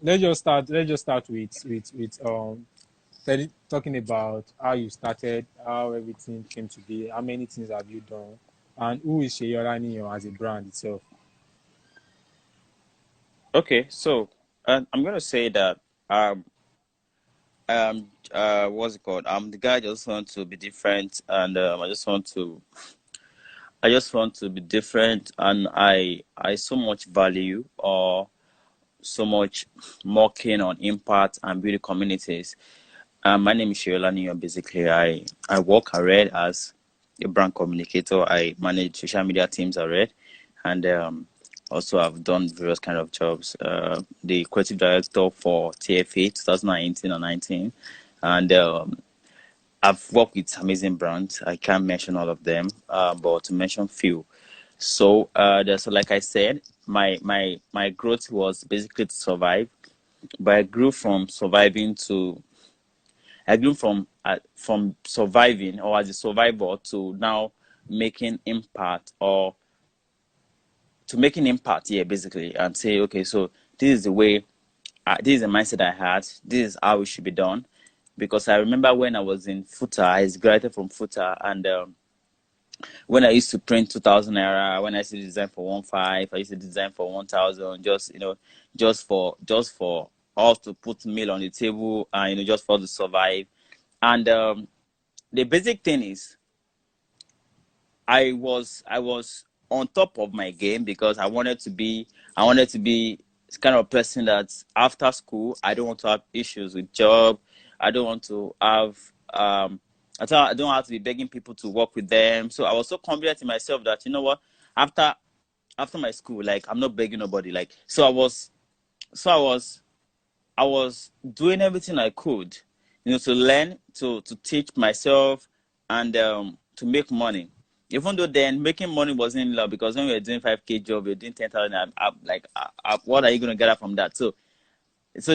Let's just start with talking about how you started, how everything came to be, how many things have you done, and who is Seyi Olaniyan as a brand itself. Okay, so I'm gonna say that um what's it called? The guy just want to be different, and I just want to be different, and I so much value or so much more keen on impact and building communities. My name is Seyi Olaniyan. Basically, I work at Red as a brand communicator. I manage social media teams at Red, and also I've done various kind of jobs. The creative director for TFA 2018 and 19, and I've worked with amazing brands. I can't mention all of them, but to mention few. So, like I said, my growth was basically to survive, but I grew from surviving or as a survivor to now making impact or to making impact. Yeah, basically, and say, okay, so this is the way, this is the mindset I had. This is how it should be done. Because I remember when I was in Futa, I graduated from Futa, and when I used to print 2,000 naira, when I used to design for 1,500, I used to design for 1,000, just for us to put meal on the table, and just for us to survive. And the basic thing is I was on top of my game because I wanted to be this kind of person that after school I don't want to have issues with job. I don't want to have I don't have to be begging people to work with them. So I was so confident in myself that you know what, after after my school, like I'm not begging nobody. Like so I was doing everything I could, to learn, to teach myself, and to make money. Even though then making money wasn't in love because when we were doing 5K job, we are doing 10,000. What are you gonna get out from that? So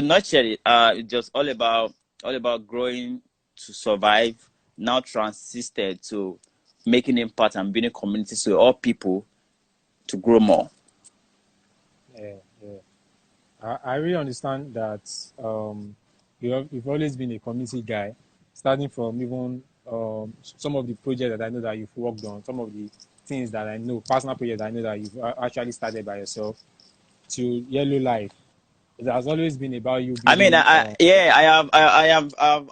not yet. It's just all about growing to survive. Now transisted to making impact and building communities to all people to grow more. Yeah, yeah. I really understand that you've always been a community guy, starting from even some of the projects that I know that you've worked on, some of the things that I know, personal projects that I know that you've actually started by yourself, to Yellow Life. It has always been about you I mean, building. yeah,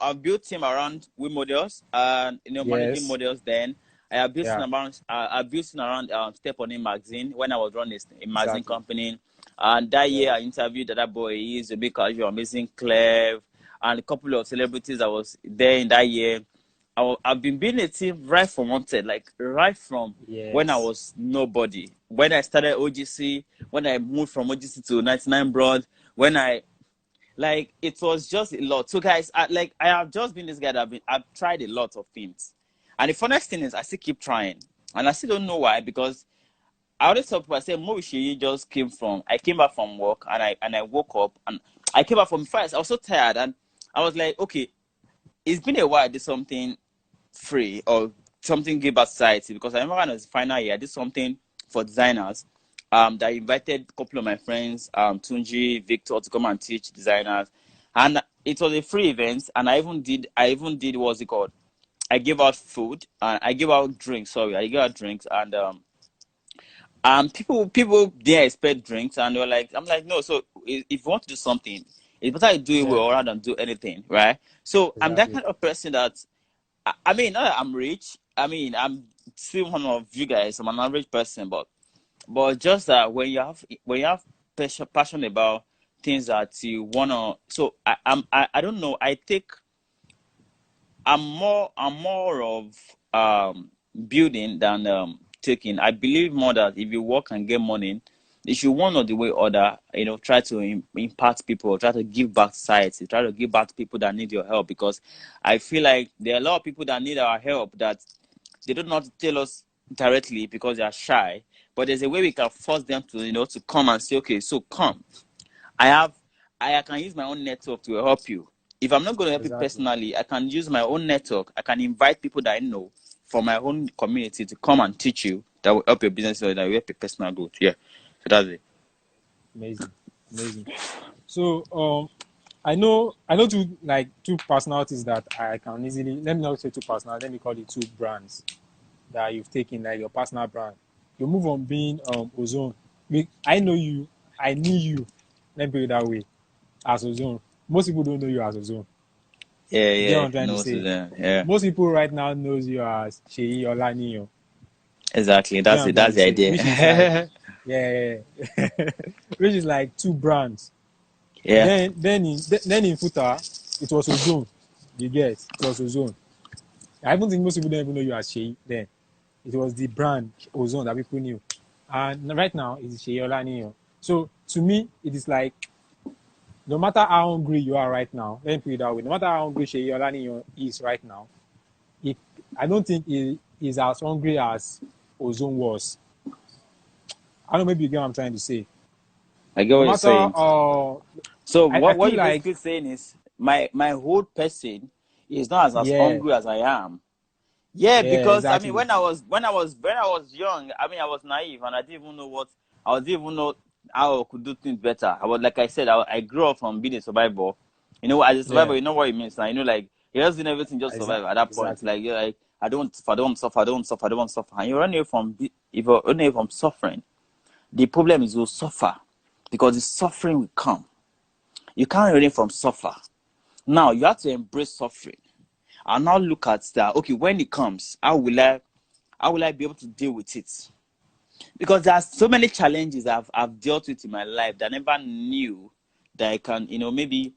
I've built team around we models and managing Yes, models. Then yeah, I built team around Step On In magazine when I was running a magazine exactly. company. And that year Yeah, I interviewed that boy. He's a big casual, amazing, Clev, and a couple of celebrities. I was there in that year. I've been building a team right from wanted, like right from when I yes, was nobody. When I started OGC, when I moved from OGC to 99 Broad, when I like it was just a lot. So guys, I have just been this guy I've tried a lot of things. And the funniest thing is I still keep trying. And I still don't know why, because I always tell people, I say Moishi just I came back from work, and I woke up, and I came back from first. I was so tired, and I was like, okay, it's been a while I did something free or something give back society, because I remember when I was final year, I did something for designers. That I invited a couple of my friends, Tunji, Victor, to come and teach designers, and it was a free event. And I even did what's it called? I gave out food and I gave out drinks. Sorry, I gave out drinks, and people didn't expect drinks, and they were like, I'm like, no. So if you want to do something, it's better you do it yeah, well rather than do anything, right? So I'm that exactly. kind of person that I mean, not that I'm rich. I mean, I'm still one of you guys. I'm an average person, but just that when you have passion about things that you wanna. So I don't know. I'm more of building than taking. I believe more that if you work and get money, if you one or the way or other, try to impact people, try to give back to society, try to give back to people that need your help. Because I feel like there are a lot of people that need our help that they don't know how to tell us directly because they are shy. But there's a way we can force them to come and say, okay, so come. I have I can use my own network to help you. If I'm not going to help you Exactly. personally, I can use my own network. I can invite people that I know from my own community to come and teach you, that will help your business or that will help your personal growth. Yeah. So that's it. Amazing. Amazing. So I know two personalities that I can easily, let me not say two personalities, let me call it two brands that you've taken, like your personal brand. You move on being Ozone. I know you, I knew you, let me put it that way, as Ozone. Most people don't know you as Ozone. Yeah, You get what yeah, I'm trying to no to say? them. Yeah, Most people right now knows you as Seyi Olaniyan. exactly. You get That's what I'm it. trying That's to the say? Which is like, idea. yeah, yeah, yeah. Which is like two brands. Yeah, Then in Futa, it was Ozone. You get it was Ozone. I don't think most people don't even know you as Sheyi then. It was the brand Ozone that people knew. And right now it's Seyi Olaniyan. So to me, it is like no matter how hungry you are right now, let me put it that way, no matter how hungry Seyi Olaniyan is right now, it, I don't think he is as hungry as Ozone was. I don't know, maybe you get what I'm trying to say. I get No what you're matter, saying. So I what feel you like, basically saying is my whole person is not as yeah, hungry as I am. Yeah, yeah, because I mean, exactly. when I was young, I mean, I was naive and I didn't even know what I didn't even know how I could do things better. I was like I said, I grew up from being a survivor. You know, as a survivor, Yeah, you know what it means now. You know, like you're just doing everything just survive at that point. exactly. Like you're like, I don't suffer, I don't suffer, I don't suffer, I don't suffer. And you run away from if you're running away from suffering, the problem is you'll suffer because the suffering will come. You can't run away from suffer. Now you have to embrace suffering and now look at that. Okay, when it comes, how will I be able to deal with it? Because there are so many challenges I've dealt with in my life that I never knew that I can, you know, maybe.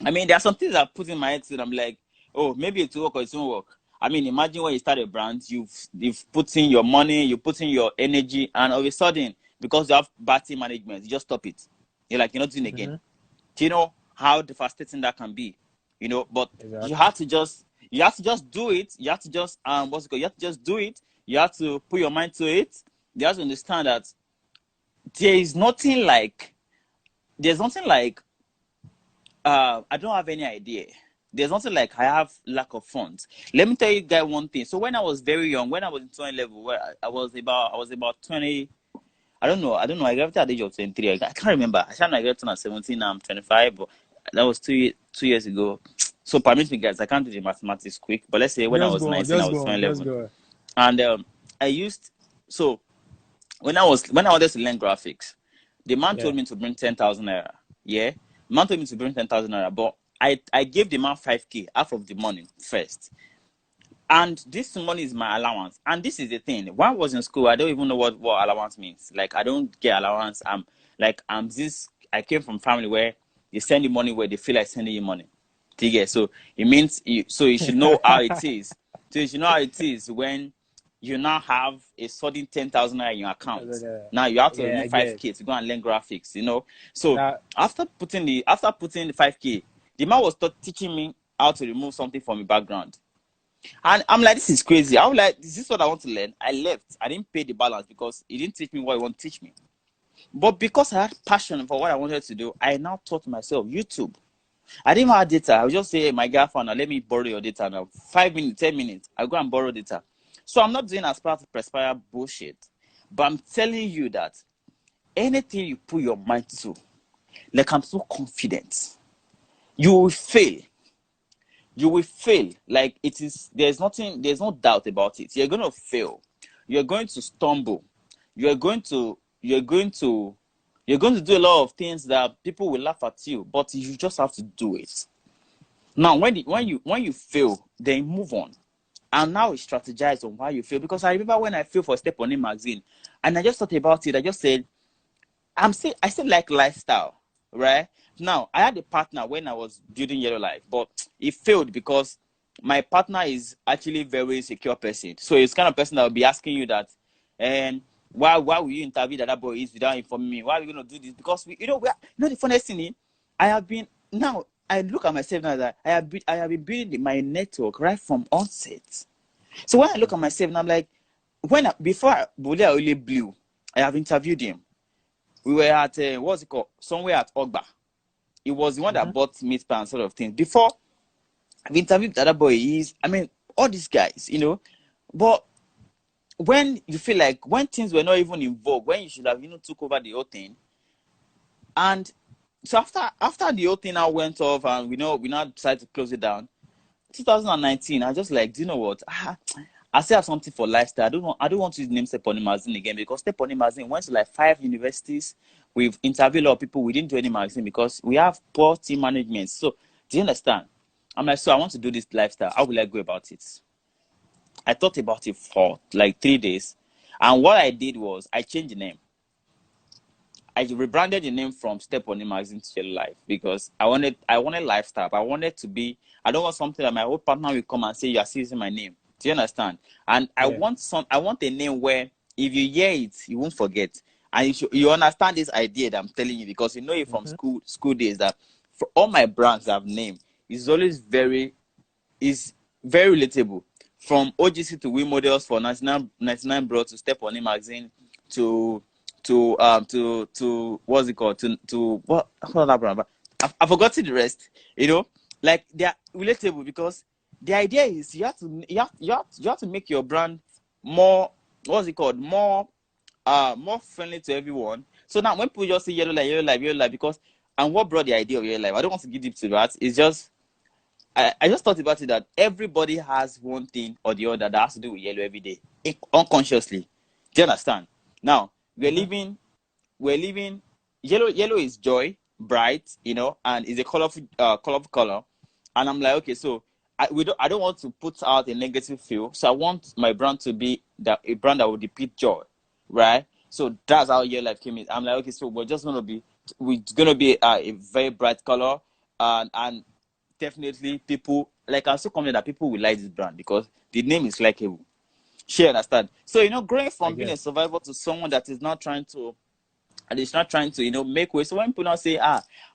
I mean, there are some things I put in my head and I'm like, oh, maybe it will work or it won't work. I mean, imagine when you start a brand, you've put in your money, you put in your energy, and all of a sudden, because you have bad team management, you just stop it. You're like, you're not doing it again. Mm-hmm. Do you know how devastating that can be? You know, but Exactly. you have to just do it. You have to just what's it called? You have to just do it. You have to put your mind to it. You have to understand that there is nothing like there's nothing like I don't have any idea. There's nothing like I have lack of funds. Let me tell you guys one thing. So when I was very young, when I was in 20 level, where I was about 20. I don't know. I graduated at the age of 23. I can't remember. I can't. I graduated at 17. Now I'm 25. But that was 2 years ago. So permit me, guys. I can't do the mathematics quick. But let's say when I Just was go on, 19, I just was go on, 20 just level, go on. and I used so when I wanted to learn graphics, the man Yeah. told me to bring 10,000 naira. Yeah, the man told me to bring 10,000 naira, but I gave the man 5K, half of the money first. And this money is my allowance. And this is the thing. When I was in school, I don't even know what allowance means. Like I don't get allowance. I came from family where you send the money where they feel like sending you money. Do you get? So it means you should know how it is. So you should know how it is when you now have a sudden 10,000 naira in your account. Now you have to Yeah, I remove get 5K to go and learn graphics, you know. So that. after putting the 5K, the man was teaching me how to remove something from the background. And I'm like, this is crazy. I'm like, is this what I want to learn? I left. I didn't pay the balance because he didn't teach me what he wanted to teach me. But because I had passion for what I wanted to do, I now taught myself YouTube. I didn't have data. I would just say, hey, my girlfriend, now let me borrow your data now. 5 minutes, 10 minutes, I go and borrow data. So I'm not doing as part of Perspire bullshit. But I'm telling you that anything you put your mind to, like I'm so confident, you will fail. You will fail. Like there's no doubt about it. You're going to fail. You're going to stumble. You're going to do a lot of things that people will laugh at you, but you just have to do it. Now when you fail, then move on. And now we strategize on why you fail. Because I remember when I failed for Step On It magazine, and I just thought about it. I just said, I still like lifestyle, right? Now I had a partner when I was building Yellow Life, but it failed because my partner is actually a very secure person. So it's kind of person that will be asking you that, and why will you interview that boy is without informing me? Why are we gonna do this? Because the funniest thing is, I have been now. I look at myself now that I have been building my network right from onset. So when I look at myself and I'm like, before Bole only blew, I have interviewed him. We were at what's it called? Somewhere at Ogba. It was the one that Mm-hmm. bought meat pie and sort of thing. Before I've interviewed the other boy, all these guys, you know. But when you feel like when things were not even involved, when you should have took over the whole thing, And so after the whole thing now went off and we now decided to close it down, 2019, I just like, do you know what? I still have something for lifestyle. I don't want to use the name Step on magazine again, because Step on magazine went to like 5 universities. We've interviewed a lot of people. We didn't do any magazine because we have poor team management. So do you understand? I'm like, so I want to do this lifestyle. How will I go about it? I thought about it for like 3 days. And what I did was I changed the name. I rebranded the name from Step on magazine to Yellow Life, because I wanted lifestyle. I wanted to be, I don't want something that my old partner will come and say you are still using my name. Do you understand? And Yeah. I want a name where if you hear it, you won't forget. And you understand this idea that I'm telling you, because you know it from Mm-hmm. school days, that for all my brands I've named, it's always very relatable. From OGC to We Models, for 99 Bro, to Step on magazine, to what's it called, to what other brand? I forgot the rest. Like, they are relatable, because the idea is you have to make your brand more, what's it called, more friendly to everyone. So now when people just say Yellow Life, Yellow Life, Yellow Life, because, and what brought the idea of Yellow Life, I don't want to give deep to that. It's just, I just thought about it, that everybody has one thing or the other that has to do with yellow every day, unconsciously. Do you understand? Now, we're Mm-hmm. living, yellow. Yellow is joy, bright, and is a colorful color. And I'm like, okay, so I don't want to put out a negative feel. So I want my brand to be a brand that will depict joy, right? So that's how Yellow Life came in. I'm like, okay, so we're gonna be a very bright color, and definitely people, like, I'm so confident that people will like this brand because the name is likable. She understand. So growing I from being get. a survivor to someone that is not trying to, make way. So when people now say,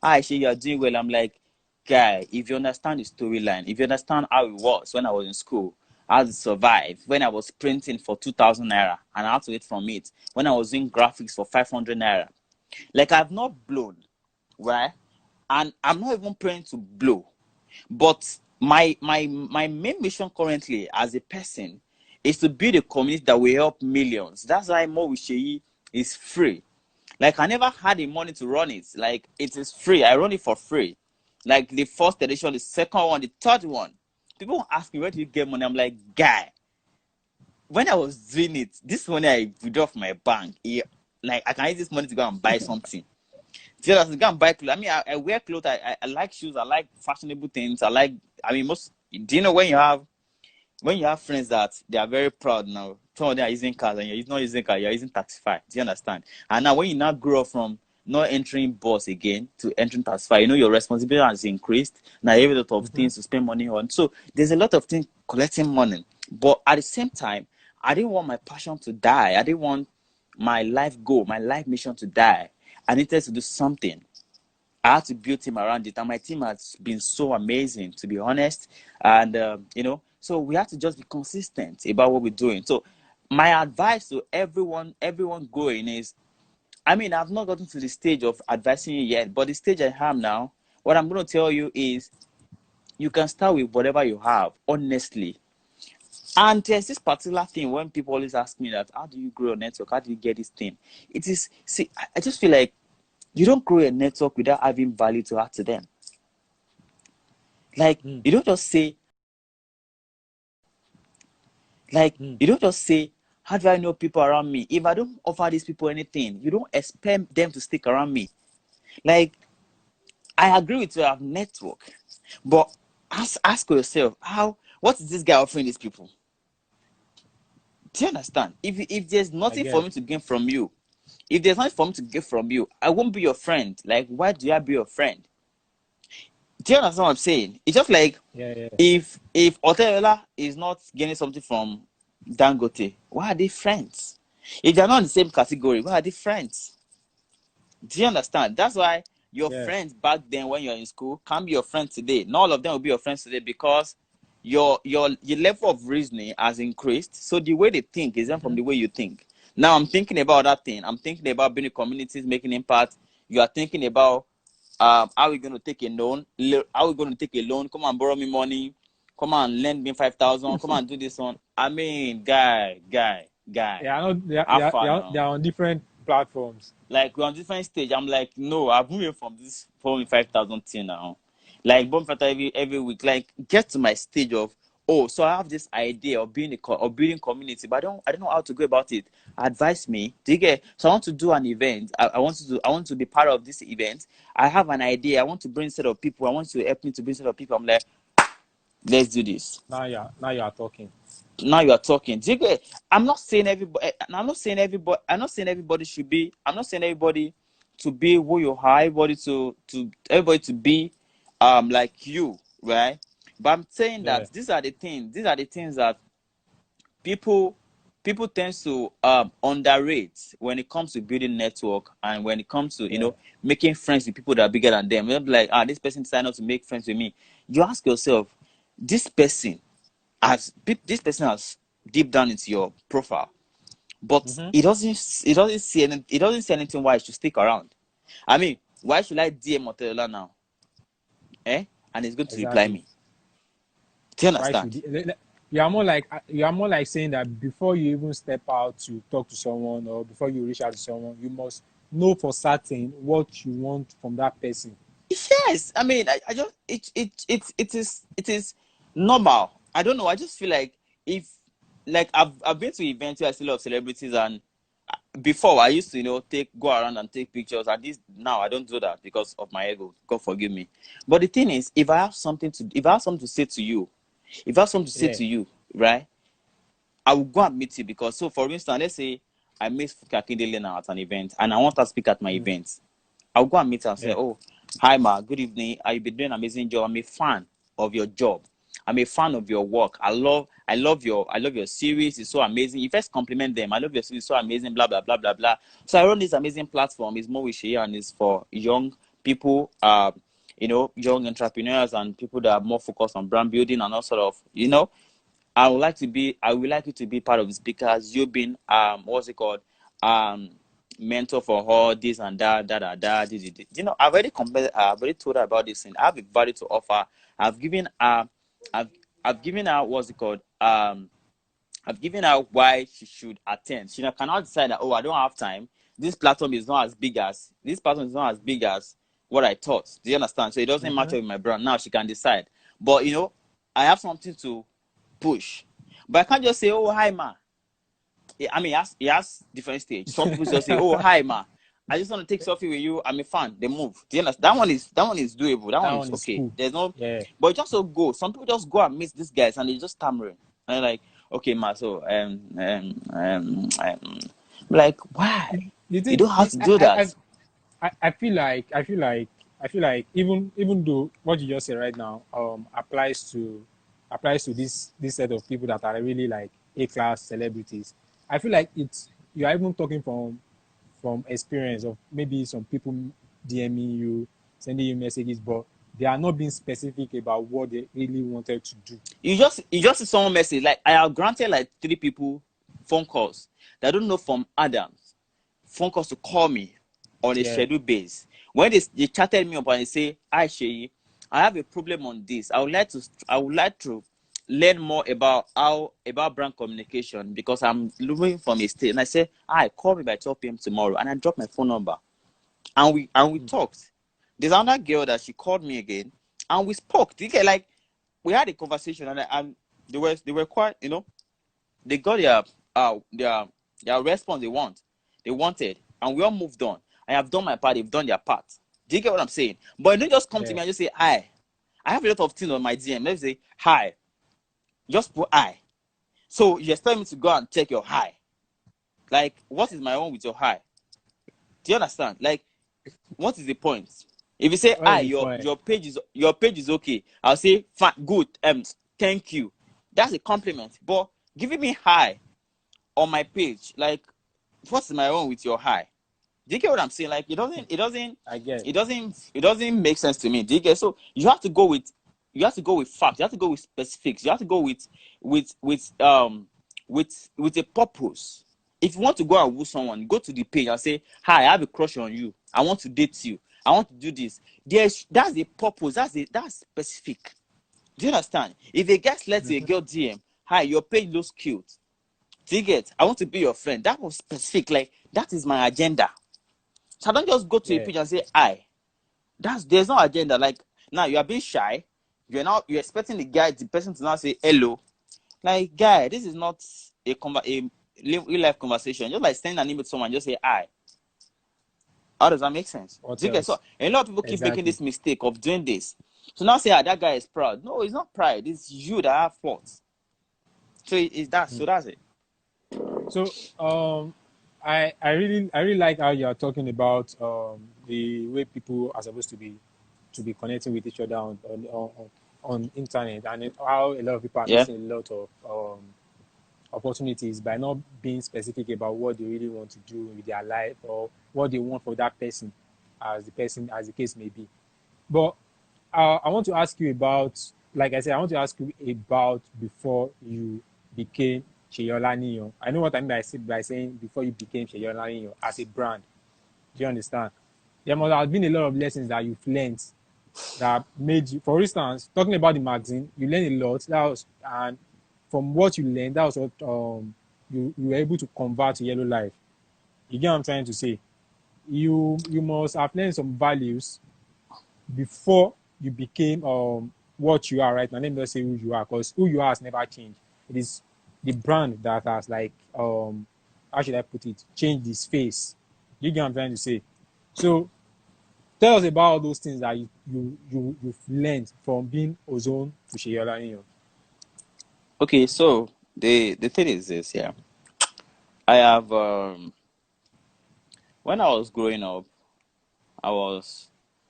actually you are doing well, I'm like, guy, if you understand the storyline, if you understand how it was when I was in school, how to survive, when I was printing for 2,000 naira and I had to eat from it, when I was doing graphics for 500 naira, like, I've not blown, right? And I'm not even praying to blow. But my main mission currently as a person is to build a community that will help millions. That's why More with Seyi is free. Like, I never had the money to run it. Like, it is free. I run it for free. Like, the first edition, the second one, the third one. People ask me, where do you get money? I'm like, guy, when I was doing it, this money I withdraw from my bank, like, I can use this money to go and buy something. Just go and buy clothes. I mean, I wear clothes. I like shoes. I like fashionable things. I mean, most. Do you know when you have friends that they are very proud now? Some of them are using cars and you're not using car. You're using Taxify. Do you understand? And now when you now grow up from not entering bus again to entering Taxify, your responsibility has increased. Now you have a lot of Mm-hmm. things to spend money on. So there's a lot of things collecting money. But at the same time, I didn't want my passion to die. I didn't want my life goal, my life mission to die. I needed to do something. I had to build team around it, and my team has been so amazing, to be honest. And so we have to just be consistent about what we're doing. So my advice to everyone going is, I mean, I've not gotten to the stage of advising you yet, but the stage I am now, what I'm going to tell you is, you can start with whatever you have, honestly. And there's this particular thing when people always ask me that, how do you grow a network? How do you get this thing? It is, see, I just feel like you don't grow a network without having value to add to them. Like, Mm. you don't just say, like, Mm. you don't just say, how do I know people around me? If I don't offer these people anything, you don't expect them to stick around me. Like, I agree with you, I have network. But ask yourself, what is this guy offering these people? Do you understand? If there's I nothing for get. me to gain from you, if there's nothing for me to get from you, I won't be your friend. Like, why do I be your friend? Do you understand what I'm saying? It's just like, Yeah. Yeah. if Oteola is not getting something from Dangote, why are they friends? If they're not in the same category, why are they friends? Do you understand? That's why your Yeah. friends back then when you're in school can't be your friends today. Not all of them will be your friends today, because your level of reasoning has increased. So the way they think is different Mm-hmm. from the way you think. Now I'm thinking about that thing. I'm thinking about building communities, making impact. You are thinking about how we going to take a loan? How we going to take a loan? Come and borrow me money. Come and lend me 5,000. Come and do this one. I mean, guy, They are not. They are, how they are, they far are, they now? are on different platforms. Like we're on different stage. I'm like, no, I've moved from this 4,500 thing now. Like bomb fighter every week. Like get to my stage of, oh, so I have this idea of being of building community, but I don't know how to go about it. Advise me. Do you get? So I want to do an event. I want to be part of this event. I have an idea. I want to bring a set of people. I want to help me to bring a set of people. I'm like, let's do this. Now you are talking. Now you are talking. Do you get? I'm not saying everybody. I'm not saying everybody. I'm not saying everybody should be. I'm not saying everybody to be who you are. Everybody to everybody to be like you, right? But I'm saying Yeah. that these are the things. These are the things that people people tend to underrate when it comes to building network and when it comes to Yeah. making friends with people that are bigger than them. They'll be like, this person signed up to make friends with me. You ask yourself, this person this person has deep down into your profile, but Mm-hmm. it doesn't say anything why I should stick around. I mean, why should I DM Motelola now? And he's going to reply Exactly. me. Do you Why should understand? you are more like saying that before you even step out to talk to someone or before you reach out to someone, you must know for certain what you want from that person. Yes, I mean, I just it is normal. I don't know. I just feel like if like I've been to events where I see a lot of celebrities, and before I used to go around and take pictures. At least now I don't do that because of my ego. God forgive me. But the thing is, if I have something to say to you, if I have something to say Yeah. to you, right, I will go and meet you. Because, so for instance, let's say I meet Kakindele now at an event and I want her to speak at my Mm. event. I'll go and meet her and say, Yeah. oh, hi ma, good evening. You've been doing an amazing job. I'm a fan of your job. I'm a fan of your work. I love your series. It's so amazing. You first compliment them. I love your series. It's so amazing. Blah blah blah blah blah. So I run this amazing platform. It's more with and it's for young people, young entrepreneurs and people that are more focused on brand building and all sort of, I would like you to be part of the speakers. You've been what's it called? Um mentor for all this and that, this. I've already I've already told her about this thing. I have a value to offer. I've given her I've given her what's it called? I've given her why she should attend. She cannot decide that, oh, I don't have time. This platform is not as big as what I thought. Do you understand? So it doesn't match Mm-hmm. up with my brand. Now she can decide. But I have something to push. But I can't just say, oh, hi, ma. I mean, he has different stage. Some people just say, oh, hi, ma. I just want to take selfie with you. I'm a fan. They move. Do you understand? That one is doable. That That one is one is okay. cool. There's no, Yeah. but just so go. Some people just go and meet these guys and they just stammering. And they're like, okay, ma. So like, why? You You think don't have to do that. I feel like even though what you just said right now applies to this set of people that are really like A-class celebrities. I feel like it's you are even talking from experience of maybe some people DMing you, sending you messages, but they are not being specific about what they really wanted to do. You just see someone message. Like I have granted like 3 people phone calls that I don't know from Adams. Phone calls to call me on a Yeah. scheduled base. When they chatted me up and they say, "Hi Seyi, I have a problem on this. I would like to learn more about brand communication because I'm living from a state." And I say, "Hi, call me by 12 p.m. tomorrow." And I dropped my phone number and we talked. There's another girl that she called me again and we spoke. Do you get, like, we had a conversation and they were quite, they got their response they wanted, and we all moved on. I have done my part, they've done their part. Do you get what I'm saying? But don't just come to Yeah. me and just say hi. I have a lot of things on my DM. Let's say hi. Just put hi. So you expect me to go and check your hi. Like, what is my own with your hi? Do you understand? Like, what is the point? If you say What hi, is the point? your page is okay, I'll say fine, good, thank you. That's a compliment. But giving me hi on my page, like, what's my own with your hi? Do you get what I'm saying? Like, I get. it doesn't make sense to me. Do you get? So you have to go with facts. You have to go with specifics. You have to go with a purpose. If you want to go and woo someone, go to the page and say, "Hi, I have a crush on you. I want to date you. I want to do this." That's the purpose. That's specific. Do you understand? If a guy lets a Mm-hmm. girl DM, "Hi, your page looks cute. Do you get? I want to be your friend. That was specific. Like, that is my agenda. So I don't just go to a Yeah. page and say, I. There's no agenda. Like, now you are being shy. You're expecting the person to now say hello. Like, guy, this is not a real life conversation. Just like sending an email to someone, just say I. How does that make sense? What Do you get? So else? a lot of people keep making Exactly. this mistake of doing this. So now say, that guy is proud. No, it's not pride. It's you that have faults. So it's that. So that's it. So I really like how you are talking about the way people are supposed to be connecting with each other on internet, and how a lot of people are Yeah. missing a lot of opportunities by not being specific about what they really want to do with their life, or what they want for that person, as the case may be. But I want to ask you about, like I said, I want to ask you about before you became Seyi Olaniyan. I know what I mean by saying before you became Seyi Olaniyan as a brand. Do you understand? There must have been a lot of lessons that you've learned that made you, for instance, talking about the magazine, you learned a lot. And from what you learned, that was what you were able to convert to Yellow Life. You get what I'm trying to say? You must have learned some values before you became what you are right now. Let me just say who you are, because who you are has never changed. It is the brand that has, like, how should I put it, changed its face. You get what I'm trying to say? So tell us about all those things that you've learned from being Ozone to Seyi Olaniyan. Okay. So the thing is this. Yeah. I have when I was growing up, I was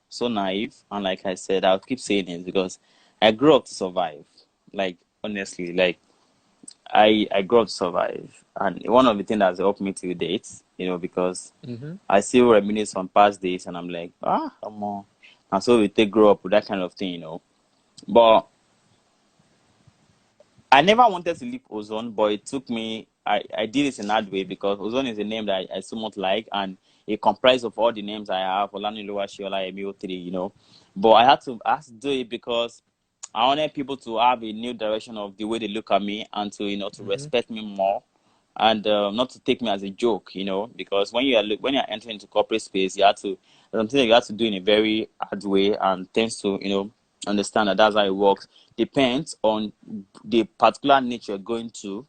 so naive, and like I said, I'll keep saying it because I grew up to survive. Like, honestly, like I grew up to survive, and one of the things that's helped me to date, because Mm-hmm. I still reminisce on past days, and I'm like, come on, and so we take grow up with that kind of thing. But I never wanted to leave Ozone, but it took me. I did it in that way because Ozone is a name that I so much like, and it comprised of all the names I have: Olaniluwa, Shiola, Emi03. But I had to do it because I wanted people to have a new direction of the way they look at me, and to Mm-hmm. respect me more, and not to take me as a joke. Because when you're entering into corporate space, you have to something that you have to do in a very hard way, and tends to understand that that's how it works. Depends on the particular nature you're going to.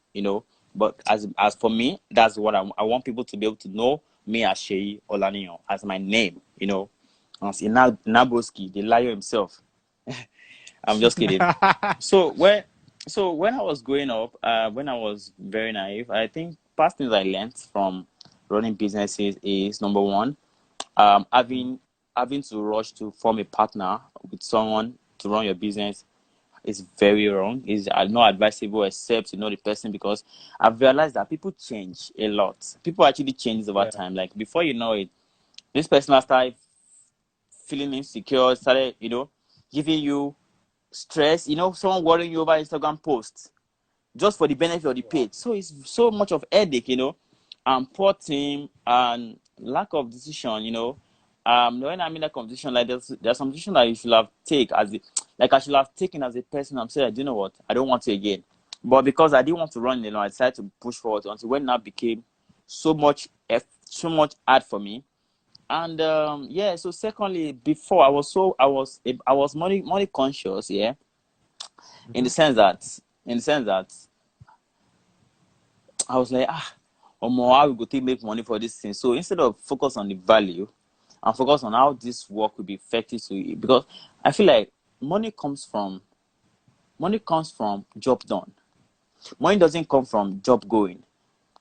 But as for me, that's what I want people to be able to know me as Seyi Olaniyan, as my name. As Inaboski, the lion himself. I'm just kidding. So when I was growing up, when I was very naive, I think past things I learned from running businesses is number one, having to rush to form a partner with someone to run your business is very wrong. Is not advisable except you know the person, because I've realized that people change a lot. People actually change over Yeah. time. Like, before you know it, this person has started feeling insecure, started giving you stress. Someone worrying you over Instagram posts just for the benefit of the Wow. page. So it's so much of headache, and poor team and lack of decision. When I'm in that competition, like there's some decision that you should have take as like I should have taken as a person. I'm saying, do you know what? I don't want to again. But because I didn't want to run, I decided to push forward until when that became so much hard for me. And yeah, so secondly, before I was money conscious, yeah, in Mm-hmm. the sense that in the sense that I was like, how we go take make money for this thing. So instead of focus on the value and focus on how this work will be effective to you, because I feel like money comes from job done. Money doesn't come from job going.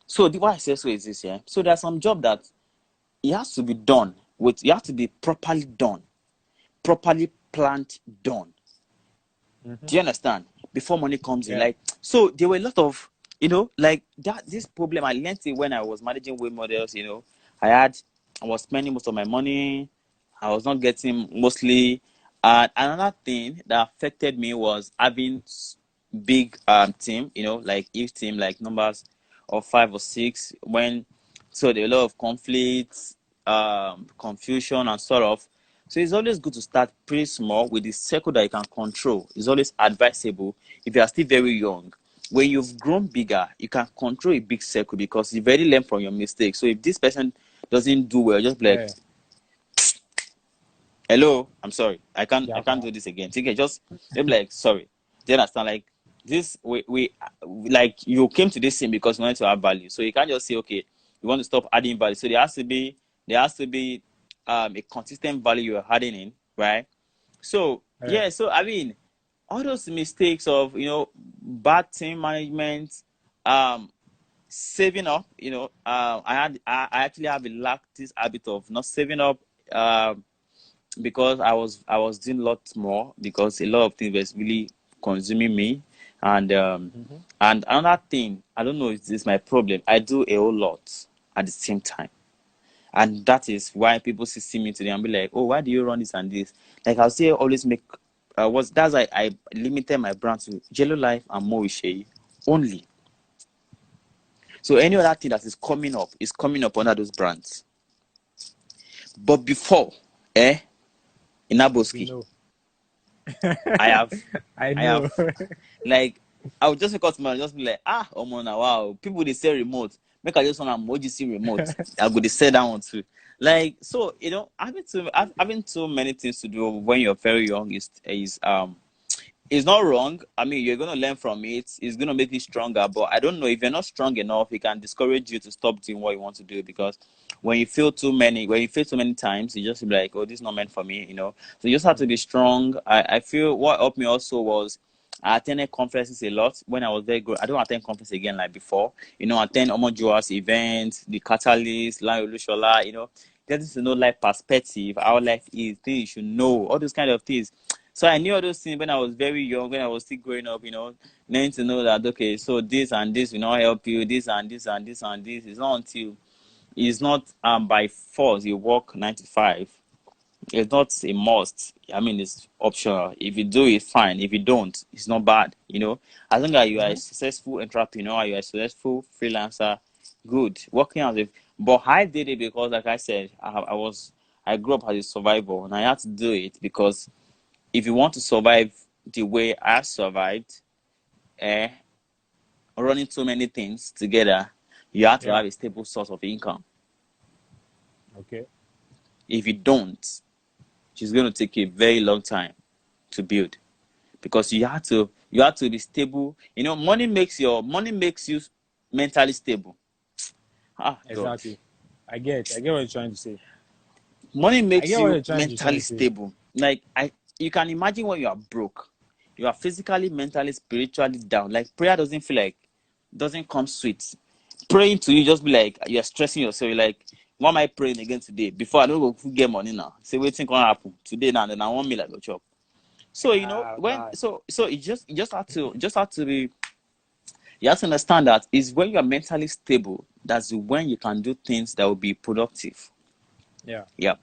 So why I say so is this, yeah. So there's some job that it has to be done it has to be properly done, properly planned, done. Mm-hmm. Do you understand? Before money comes in, Yeah. like, so there were a lot of, like that. This problem I learned it when I was managing weight models. I was spending most of my money. I was not getting mostly. And another thing that affected me was having big team. Like each team, like numbers of 5 or 6. So there were a lot of conflicts, confusion, and sort of. So it's always good to start pretty small with the circle that you can control. It's always advisable if you are still very young. when you've grown bigger, you can control a big circle because you've already learned from your mistakes. So if this person doesn't do well, just be like, Yeah. hello, I'm sorry, I Yeah. can't do this again. So you can just they'll be like, sorry. Do you understand? Like this, we like you came to this scene because you wanted to add value. So you can't just say, okay, you want to stop adding value. So there has to be a consistent value you're adding in, right? So Yeah. yeah, so I mean, all those mistakes of bad team management, um, saving up. I actually have a lack this habit of not saving up. Because I was doing a lot more because a lot of things was really consuming me, and Mm-hmm. and another thing, I don't know if this is my problem. I do a whole lot at the same time, and that is why people see me today and be like, oh, why do you run this and this? Like I'll say always make was that's why I limited my brand to Jello Life and Moishe only. So any other thing that is coming up under those brands. But before, in We Aboski, know. I have I I know. have like I would just wake up tomorrow and just be like, now wow, people they say remote. Make I just want emoji see remote. I go they say that one too. Like so, having too many things to do when you're very young is it's not wrong. I mean, you're going to learn from it. It's going to make you stronger. But I don't know if you're not strong enough, it can discourage you to stop doing what you want to do because when you fail too many times, you just be like, oh, this is not meant for me. So you just have to be strong. I feel what helped me also was I attended conferences a lot when I was very good. I don't attend conferences again like before. Attend Omojua's events, the Catalyst, Lion Olushola. Getting to know life perspective, how life is, things you should know, all those kind of things. So I knew all those things when I was very young, when I was still growing up, learning to know that, okay, so this and this will not help you, this and this and this and this. It's not by force you work 9 to 5. It's not a must. I mean, it's optional. If you do it, fine. If you don't, it's not bad. As long as you are a Mm-hmm. successful entrepreneur, you are a successful freelancer, good. Working as if, but I did it because, like I said, I grew up as a survivor, and I had to do it because if you want to survive the way I survived, eh, running so many things together, you have to Yeah. have a stable source of income. Okay. If you don't, it's going to take a very long time to build because you have to be stable. Money makes you mentally stable. Ah, God, Exactly. I get what you're trying to say. money I makes get what you you're trying mentally to say. stable. Like you can imagine when you are broke, you are physically, mentally, spiritually down. Like prayer doesn't come sweet. Praying to you just be like you're stressing yourself. You're like, why am I praying again today? Before I don't go get money now. Say waiting can happen today now. Then I want me like a chop. So Ah, when man. so you just have to be you have to understand that is when you are mentally stable. That's when you can do things that will be productive. Yeah. Yeah.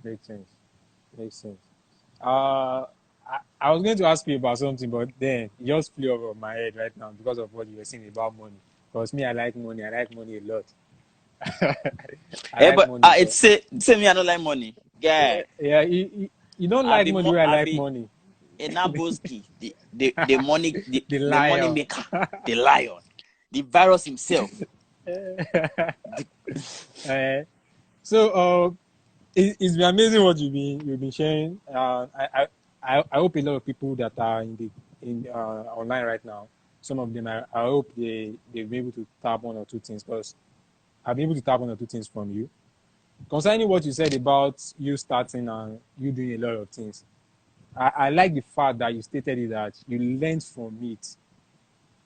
Makes sense. Makes sense. I was going to ask you about something, but then it just flew over my head right now because of what you were saying about money. Because me, I like money. I like money a lot. I like But money, it's bro. say me I don't like money. Yeah, Yeah. yeah, you don't I like be money more where I I like be money. a Naboski, the money The the money liar. maker, the lion, the virus himself. The, Eh, so, it's been amazing what you've been sharing. I hope a lot of people that are in online right now, some of them, I hope they'll be able to tap one or two things because I've been able to tap one or two things from you concerning what you said about you starting and you doing a lot of things. I like the fact that you stated it that you learned from it,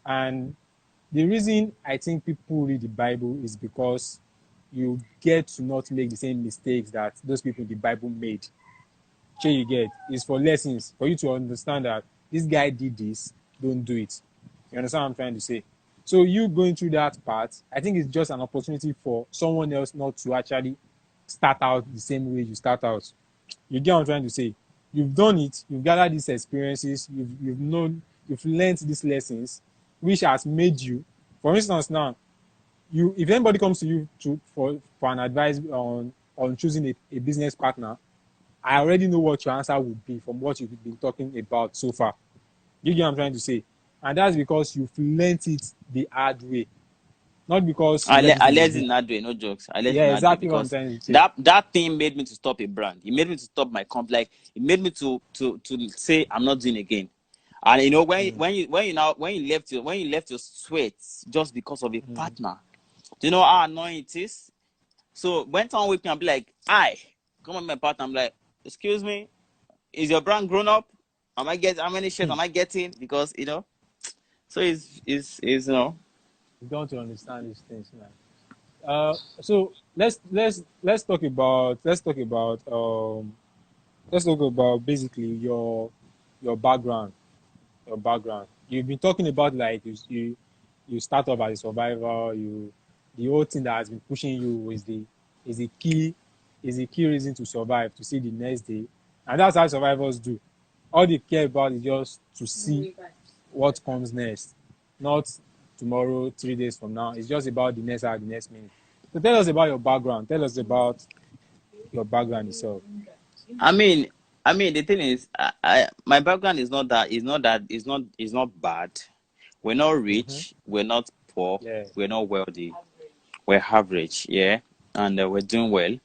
and the reason I think people read the Bible is because you get to not make the same mistakes that those people in the Bible made. Shey you get is for lessons for you to understand that this guy did this, don't do it. You understand what I'm trying to say? So you going through that part, I think it's just an opportunity for someone else not to actually start out the same way you start out. You get what I'm trying to say? You've done it, you've gathered these experiences, you've known, you've learned these lessons, which has made you. For instance, now if anybody comes to you for an advice on choosing a business partner, I already know what your answer would be from what you've been talking about so far. You get what I'm trying to say? and that's because you've learnt it the hard way, not because you read it I in a learned book. in that way, no jokes. I learned Yeah, in that way exactly what I'm because trying to say. that thing made me to stop a brand. It made me to stop my comp. Like it made me to say I'm not doing again. And you know Mm, when you left your sweat just because of a mm, partner, do you know how annoying it is? So when someone wake me and be like, "I come on my partner," I'm like, "Excuse me, is your brand grown up? Am I get how many shares mm. am I getting?" Because you know, so it's you know. You don't understand these things now. So let's talk about basically your background. Your background. You've been talking about like you start off as a survivor. The whole thing that has been pushing you is the key is the key reason to survive, to see the next day, and that's how survivors do. All they care about is just to see what comes next, not tomorrow, 3 days from now. It's just about the next hour, the next minute. So tell us about your background. Tell us about your background itself. I mean, the thing is, my background is not bad. We're not Mm-hmm. rich, we're not poor, Yeah. we're not wealthy, we're average, yeah, and we're doing well.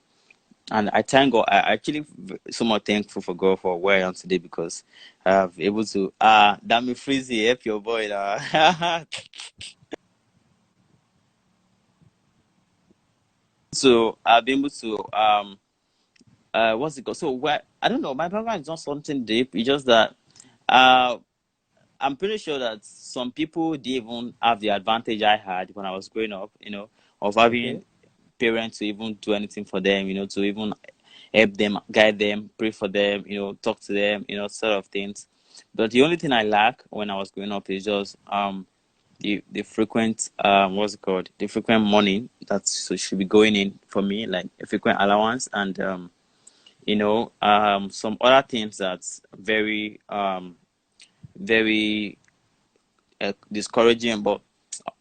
And I thank God. I actually so much thankful for God for where I am today because I've able to damn me freezy help your boy now. So I've been able to what's it called? So where I don't know, my background is not something deep. It's just that uh I'm pretty sure that some people didn't even have the advantage I had when I was growing up, you know, of Okay. having parents to even do anything for them, you know, to even help them, guide them, pray for them, you know, talk to them, you know, sort of things. But the only thing I lack when I was growing up is just the frequent what's it called? The frequent money that should be going in for me, like a frequent allowance and you know, some other things that's very discouraging. But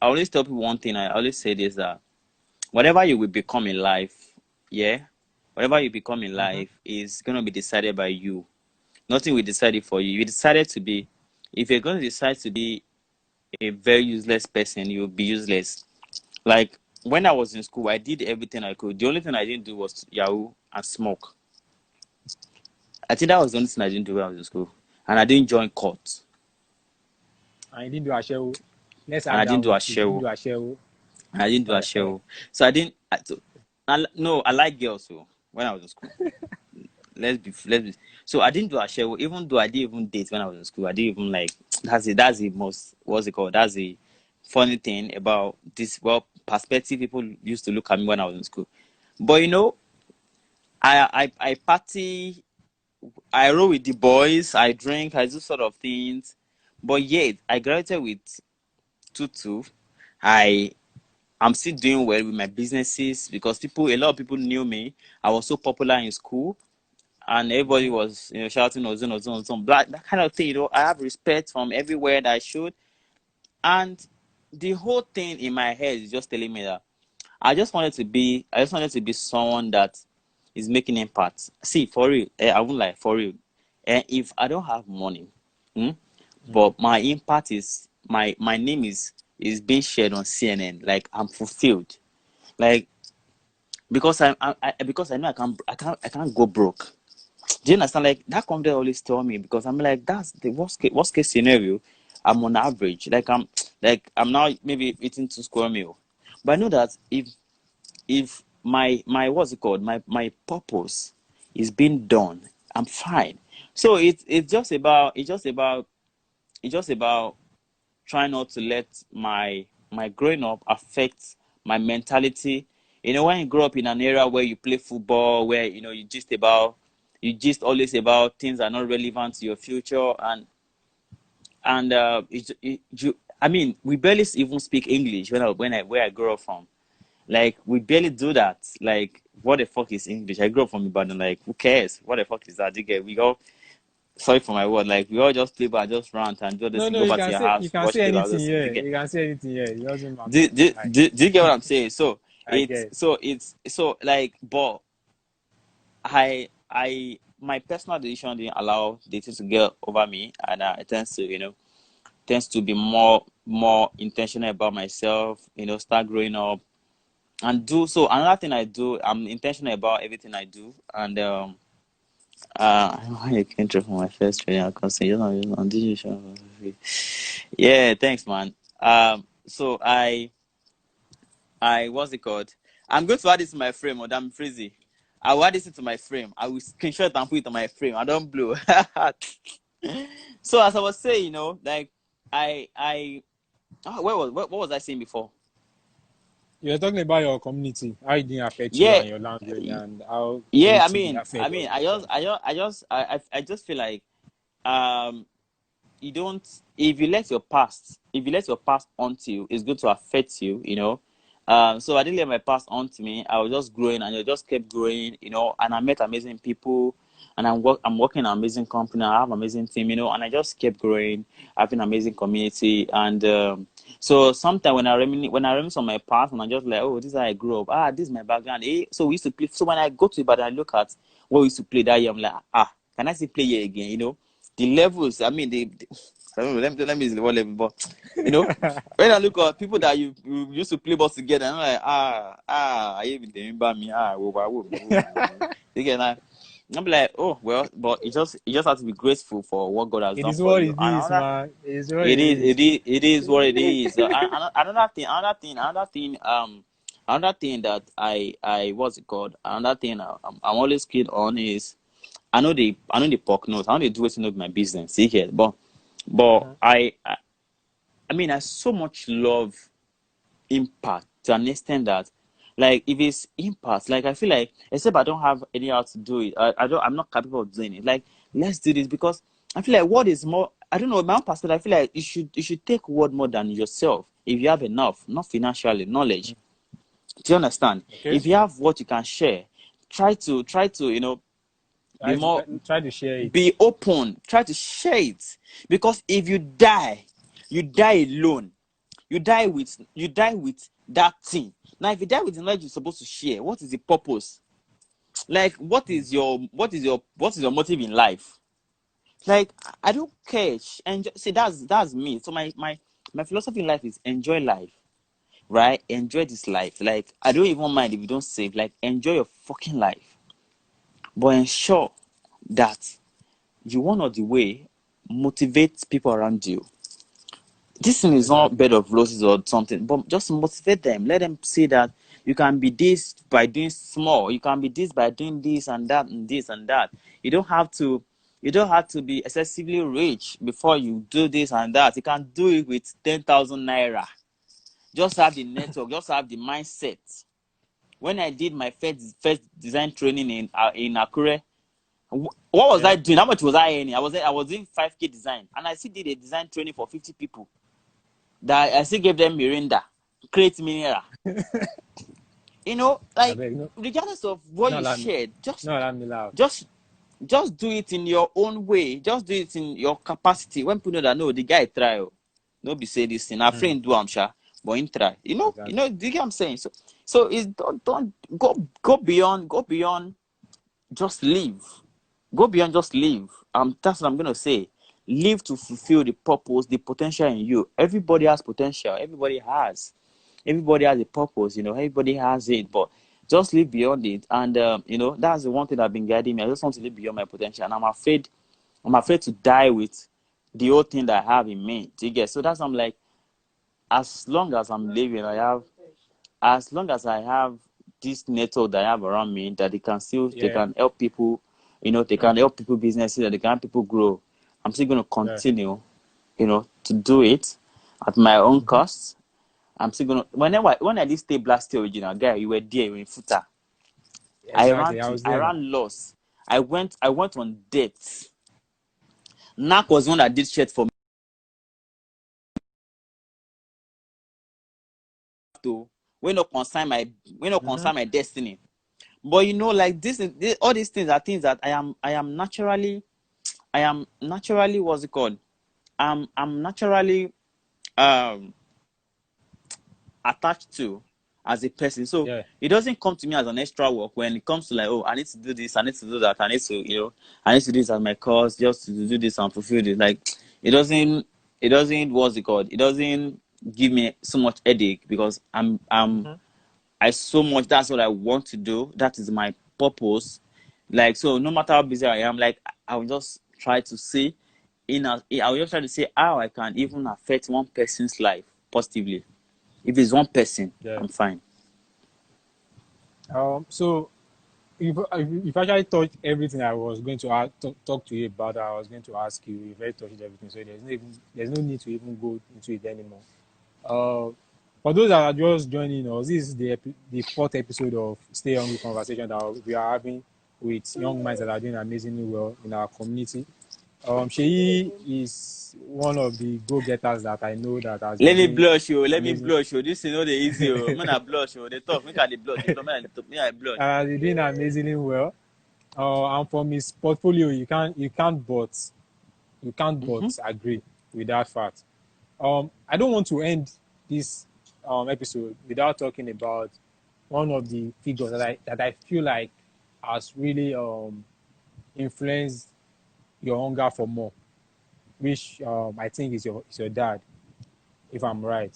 I always tell people one thing. I always say this that whatever you will become in life, yeah, whatever you become in Mm-hmm. life is gonna be decided by you. Nothing will decide it for you. You decided to be. If you're gonna decide to be a very useless person, you'll be useless. Like when I was in school, I did everything I could. The only thing I didn't do was Yahoo and smoke. I think that was the only thing I didn't do when I was in school. And I didn't join court. And you didn't do a show. Let's And add I that didn't do one a too. You didn't show. do a show. And I didn't do a show. So I didn't. No, I like girls. So when I was in school, let's be. So I didn't do a show. Even though I didn't even date when I was in school, I didn't even like. That's the most. What's it called? That's the funny thing about this. Well, perspective people used to look at me when I was in school. But you know, I party. I roll with the boys. I drink. I do sort of things. But yet, I graduated with tutu. I I'm still doing well with my businesses because a lot of people knew me. I was so popular in school, and everybody Mm-hmm. was, you know, shouting Ozone, Ozone, Ozone, black, that kind of thing. You know, I have respect from everywhere that I should, and the whole thing in my head is just telling me that I just wanted to be someone that is making impact. See, for real, I won't lie, for real. If I don't have money, hmm, Mm-hmm. but my impact is my name is being shared on CNN, like I'm fulfilled. Like because because I know I can't go broke. Do you understand? Like that company always tell me because I'm like that's the worst case scenario. I'm on average. Like I'm now maybe eating 2 square meal. But I know that if my what's it called? My purpose is being done, I'm fine. So it's just about try not to let my growing up affect my mentality. You know, when you grow up in an era where you play football, where you know you just always about things that are not relevant to your future, and I mean, we barely even speak English when I where I grew up from. Like we barely do that. Like what the fuck is English? I grew up from Ibadan. Like who cares? What the fuck is that? You get we all sorry for my word. Like we all just play and just rant and do this No, and no, go back to your you house, can watch say paper, all anything those things. You here. get You can say anything here. It doesn't matter. Like do you get what I'm saying? So I get. it's so like, but my personal decision didn't allow the thing to get over me, and it tends to, you know. tends to be more intentional about myself, you know, start growing up and do so. Another thing I do, I'm intentional about everything I do. And I came through for my first training. I can say, yeah, thanks, man. So I what's it called? I'm going to add this to my frame, Madam Frizzy. I will add this into my frame. I will screenshot and put it on my frame. I don't blow. So as I was saying, you know, like I what was I saying before? You're talking about your community, how it didn't affect you Yeah, and your language, and how yeah. I everything did mean, affect your education. I just feel like um you don't, if you let your past haunt you, it's going to affect you, you know. So I didn't let my past haunt me. I was just growing and I just kept growing, you know, and I met amazing people, and I'm working in an amazing company. I have an amazing team, you know, and I just kept growing, having an amazing community. And so sometimes when I reminisce on my past, and I just like, oh, this is how I grew up. This is my background. So we used to play. So when I go to Ibadan, I look at what we used to play that year, I'm like, can I still play here again? You know, the levels. I mean, I don't know. Let me use the word level, but you know, when I look at people that you used to play ball together, I'm like, I even remember me. You get that? I'm like, oh well, but you just have to be grateful for what God has It done is for what you. it And is, another, man. It is what it is. it is what it is. Another thing that I what's it called? Another thing I'm always keen on is I know the pork nose. I know they do it in my business. See here, but Uh-huh. I mean I so much love impact to an extent that, like, if it's impact, like, I feel like except I don't have any how to do it, I'm not capable of doing it. Like, let's do this, because I feel like what is more, I don't know, my own perspective, I feel like you should take word more than yourself. If you have enough, not financially, knowledge, do you understand? Okay. If you have what you can share, try to you know, be more, Try to share it. be open, try to share it. Because if you die alone. You die with that thing. Now, if you die with the knowledge you're supposed to share, what is the purpose? Like, what is your motive in life? Like, I don't care. And see, that's me. So my philosophy in life is enjoy life, right? Enjoy this life. Like, I don't even mind if you don't save. Like, enjoy your fucking life, but ensure that you one or the way motivate people around you. This thing is not Exactly. bed of roses or something, but just motivate them. Let them see that you can be this by doing small. You can be this by doing this and that and this and that. You don't have to. You don't have to be excessively rich before you do this and that. You can do it with 10,000 naira. Just have the network. Just have the mindset. When I did my first design training in Akure, what was I Yeah. doing? How much was I earning? I was doing 5K design, and I still did a design training for 50 people. That I still gave them Mirinda, create mineral. You know, I like, beg. No, regardless of what no, you let me, shared, no, let me laugh. just, just do it in your own way. Just do it in your capacity. When people know that no, the guy try, no be say this thing. Our Mm, friend do am sha, but him try. exactly. Do you get what I'm saying? So it's don't go beyond, just live. Go beyond just live. That's what I'm gonna say. Live to fulfill the purpose, the potential in you. Everybody has potential. Everybody has a purpose, you know, everybody has it, but just live beyond it. And you know, that's the one thing that's been guiding me. I just want to live beyond my potential, and I'm afraid to die with the old thing that I have in me. Do you get? So that's, I'm like, as long as I'm living, as long as I have this network that I have around me, that they Yeah. can help people, you know, they can help people businesses, that they can help people grow. I'm still going to Yeah. continue, you know, to do it at my own Mm-hmm. cost. I'm still gonna, when I did stay Blast original guy, you were there, you were in footer. Exactly. I was I there now. ran loss. I went on dates. Nak was the one that did shit for me to, when no Mm-hmm. consign my destiny. But you know, like all these things are things that I am naturally, what's it called? I'm naturally um attached to as a person. So Yeah. it doesn't come to me as an extra work when it comes to, like, oh, I need to do this, I need to do that, I need to, you know, I need to do this as my cause, just to do this and fulfill this. Like, it doesn't it doesn't, what's it called? It doesn't give me so much headache because Mm-hmm. I so much, that's what I want to do. That is my purpose. Like, so no matter how busy I am, like, I will just try to see I will just try to see how I can even affect one person's life positively. If it's one person, Yeah. I'm fine. So you've actually touched everything I was going to talk to you about. I was going to ask you. You've already touched everything, so there's no need to even go into it anymore. Uh, for those that are just joining us, this is the fourth episode of Stay Hungry Conversation that we are having with young minds that are doing amazingly well in our community. Seyi is one of the go-getters that I know that has been Let me doing blush you. Let me amazing. blush you. This is not the easy. Man, I blush you. They talk. Make I dey blush. If not, me I blush. He's doing amazingly well. And from his portfolio, you can't Mm-hmm. but agree with that fact. I don't want to end this episode without talking about one of the figures that I feel like has really influenced your hunger for more, which I think is your dad, if I'm right.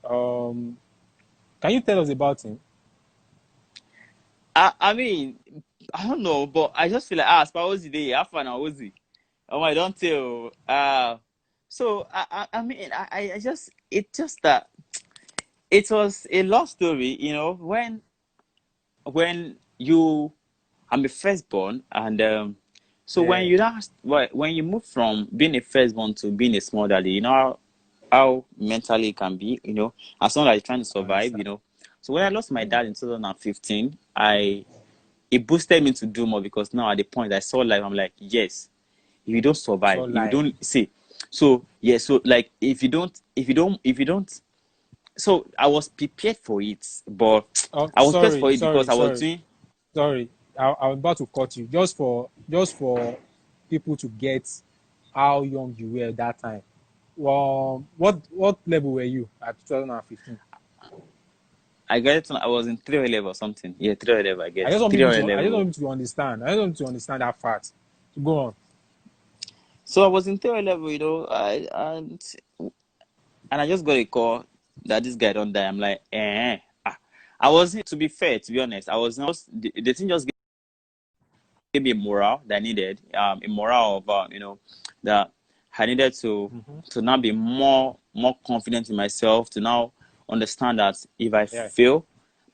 Um, can you tell us about him? I mean, I don't know, but I just feel like Spa was the how far now was he? Oh, I don't tell. So I mean, I just it just that it was a love story, when you I'm a firstborn, and so when Yeah, you ask, when you move from being a firstborn to being a small daddy, how mentally it can be, as long as you're trying to I survive. understand. So when I lost my dad in 2015, it boosted me to do more, because now at the point I saw life, I'm like, yes, if you don't So survive, if you life. don't see, so yeah, so like if you don't, so I was prepared for it, but I was prepared Sorry, for it because sorry, I was sorry, doing. sorry. I'm about to cut you just for people to get how young you were at that time. What level were you at 2015? I was in 3 level or something. Yeah, 3 level, I I guess. just want 3 people to I just level. want people to understand. I just want people to understand that fact. So go on. So I was in 3 level, and I just got a call that this guy don't die. I'm like, eh. I wasn't, to be fair, to be honest, I was not, the thing just gave me a morale that I needed, a morale of, that I needed Mm-hmm. to now be more confident in myself, to now understand that if I Yeah, fail,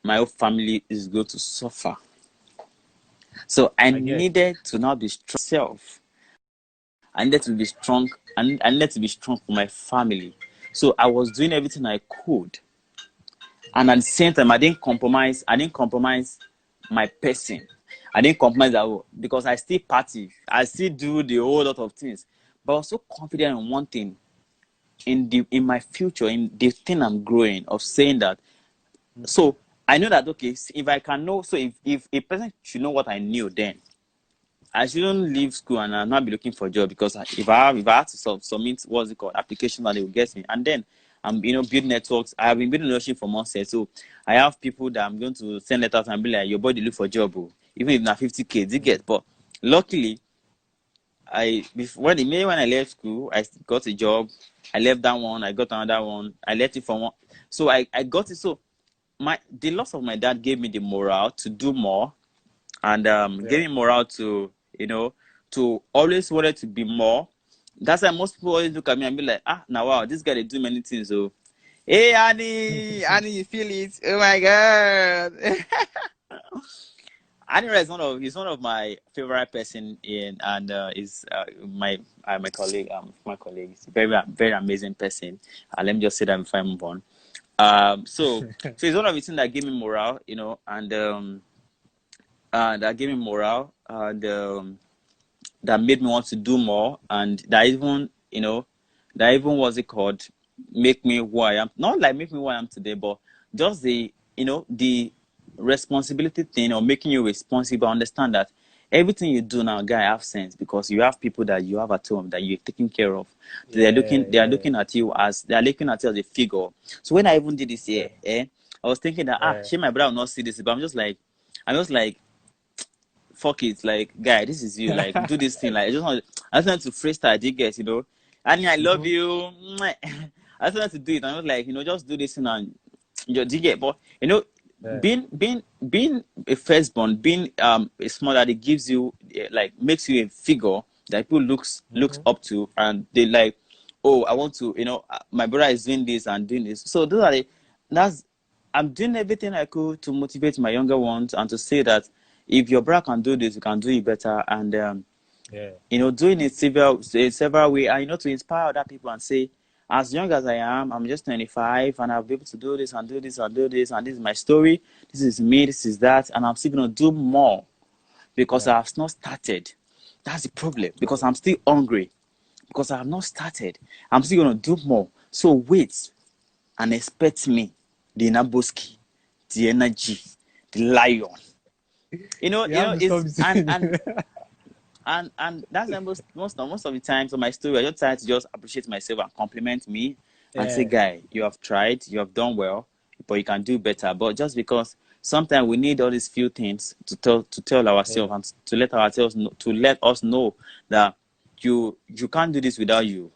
my whole family is going to suffer. So I I get. needed to now be strong myself. I needed to be strong, and I needed to be strong for my family. So I was doing everything I could, and at the same time, I didn't compromise my person. I didn't compromise that, because I still party. I still do the whole lot of things. But I was so confident in one thing, in my future, in the thing I'm growing, of saying that. Mm-hmm. So I know that, okay, if I can know, so if a person should know what I knew then, I shouldn't leave school and not be looking for a job, because if I have to submit, what's it called, application, that they will get me, and then I'm build networks. I have been building relationship for months, so I have people that I'm going to send letters and be like, your body look for a job, oh. Even if not 50K, they get. But luckily, when I left school, I got a job. I left that one, I got another one. I left it for one, so I got it. So the loss of my dad gave me the morale to do more, and gave Yeah. me morale to, to always wanted to be more. That's why most people always look at me and be like, now wow, this guy they do many things. So, hey Annie, you feel it? Oh my god. Annie is one of my favorite person in, and is my colleague, my colleague. He's a very very amazing person. Let me just say that before I move on. So it's one of the things that gave me morale, and that gave me morale, and that made me want to do more, and that even was it called, make me who I am. Not like make me who I am today, but just the responsibility thing, or making you responsible. Understand that everything you do now, guy, have sense, because you have people that you have at home that you're taking care of. Yeah, They are yeah, looking at you as a figure. So when I even did this yeah, here, I was thinking that, yeah. she my brother will not see this, but I'm just like, fuck it, like, guy, this is you, like, do this thing, like, I just want to freestyle, you get, Annie, I love you. I just wanted to do it. I was like, just do this and you get. But Yeah. being a firstborn, being a small daddy gives you like makes you a figure that people looks up to, and they like, oh, I want to, my brother is doing this and doing this. So that's I'm doing everything I could to motivate my younger ones and to say that if your brother can do this, you can do it better. And Yeah. doing it several ways, and to inspire other people and say, as young as I am, I'm just 25 and I'll be able to do this and do this and do this, and this is my story, this is me, this is that, and I'm still going to do more because Yeah. I have not started. That's the problem, because I'm still hungry, because I have not started. I'm still going to do more. So wait and expect me, the Naboski, the energy, the lion. You have to stop It's and saying and that's the most of the time. So my story, I just try to just appreciate myself and compliment me and say, Yeah. guy, you have tried, you have done well, but you can do better. But just because sometimes we need all these few things to tell Yeah. ourselves and to let ourselves know, to let us know that you can't do this without you.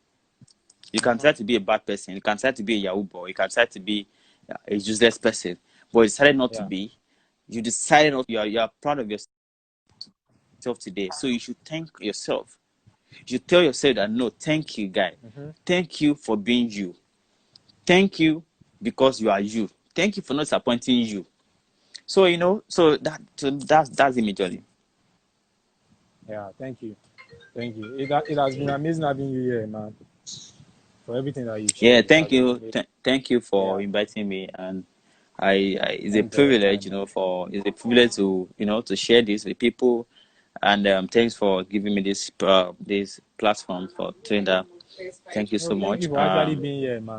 You can try to be a bad person, you can try to be a Yahoo boy, you can try to be a useless person, but you decided not to Yeah. be. You decided not. You are proud of yourself today, so you should thank yourself. You tell yourself that, no, thank you, guy. Thank you for being you. Thank you because you are you. Thank you for not disappointing you. So that's the majorly. Yeah. Thank you. Thank you. It has been amazing having you here, man. For everything that you've Yeah, shared. It thank has been you. amazing. Thank you for Yeah. inviting me, and I it's a Enjoy. privilege, And to share this with people, and thanks for giving me this platform for doing that. Thank you no, so thank much. you for actually being here, man.